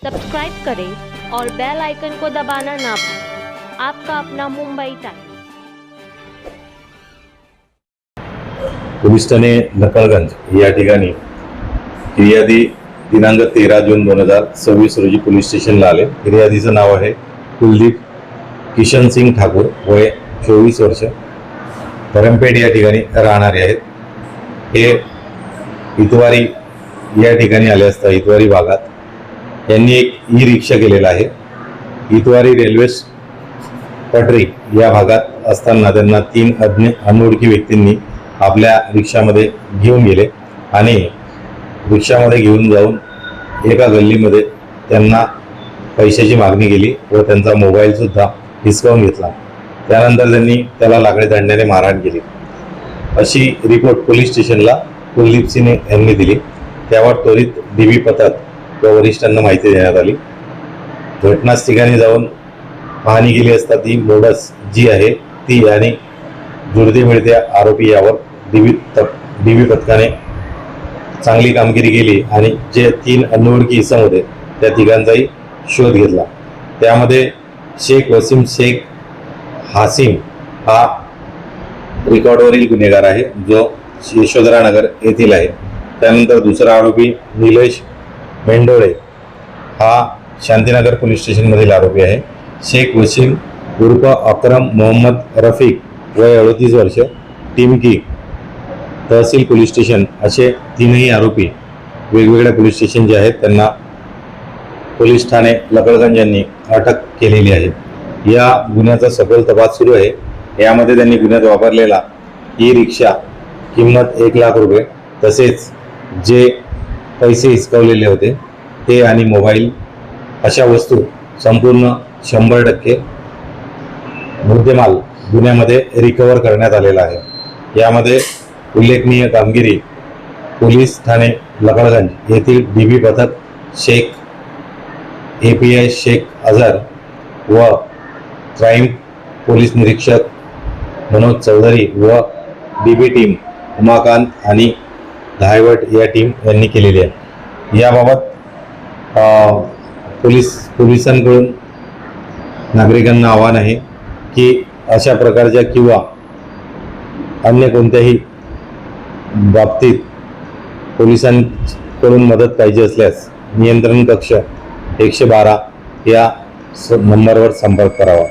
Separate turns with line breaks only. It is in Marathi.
सब्सक्राइब करें और बेल आइकन को दबाना ना भूलें। आपका अपना मुंबई टाइम्स।
पोलीस ठाणे नकळगंज या ठिकाणी फिर्यादी दिनांक 13 जून 2026 रोजी पोलीस स्टेशनला आले। फिर्यादीचं नाव आहे कुलदीप किशन सिंग ठाकूर, वय 24 वर्ष, धरमपेठ या ठिकाणी राहणारे आहेत। हे इतवारी या ठिकाणी आले असता इतवारी भागात यांनी एक ई रिक्षा केलेला आहे। इतवारी रेल्वे पटरी या भागात असताना त्यांना 3 अनोळखी व्यक्तींनी आपल्या रिक्षामध्ये घेऊन गेले आणि रिक्षामध्ये घेऊन जाऊन एका गल्लीमध्ये त्यांना पैशाची मागणी केली व त्यांचा मोबाईल सुद्धा हिसकावून घेतला। त्यानंतर त्यांनी त्याला लाकडी दंड्याने मारहाण केली, अशी रिपोर्ट पोलीस स्टेशनला कुलदीप सिंग यांनी दिली। त्यावर त्वरित डीबी पथक व वरिष्ठांना माहिती देण्यात आली। घटनास्थळी ठिकाणी जाऊन पाहणी केली असता ती मोडस जी आहे ती आणि जुळते मिळते आरोपी यावर डीबी पथकाने चांगली कामगिरी केली आणि जे 3 अनोळखी इसम होते त्या तिघांचाही शोध घेतला। त्यामध्ये शेख वसीम शेख हासिम हा रेकॉर्डवरील गुन्हेगार आहे, जो यशोधरानगर येथील आहे। त्यानंतर दुसरा आरोपी निलेश मेंढोळे हा शांतीनगर पोलीस स्टेशनमधील आरोपी आहे। शेख वसीम उर्फ अकरम मोहम्मद रफीक, वय 38 वर्ष, टिमकी तहसील पोलीस स्टेशन, असे 3ही आरोपी वेगवेगळ्या पोलीस स्टेशन जे आहेत त्यांना पोलीस ठाणे नकळगंज यांनी अटक केलेली आहे। या गुन्ह्याचा सखोल तपास सुरू आहे। यामध्ये त्यांनी गुन्ह्यात वापरलेला ई रिक्षा किंमत 1 लाख रुपये, तसेच जे पैसे हिसकावलेले होते ते आणि मोबाईल अशा वस्तू संपूर्ण 100% मुद्देमाल गुन्ह्यामध्ये रिकव्हर करण्यात आलेला आहे। यामध्ये उल्लेखनीय कामगिरी पोलीस ठाणे नकळगंज येथील डीबी पथक, शेख API शेख अझर व क्राईम पोलीस निरीक्षक मनोज चौधरी व डीबी टीम उमाकांत आणि धायवट या टीम यांनी केलेली आहे। याबाबत पोलिसांकडून नागरिकांना आवाहन आहे की अशा प्रकारच्या किंवा अन्य कोणत्याही बाबतीत पोलिसांकडून मदत पाहिजे असल्यास नियंत्रण कक्ष 112 या नंबरवर संपर्क करावा।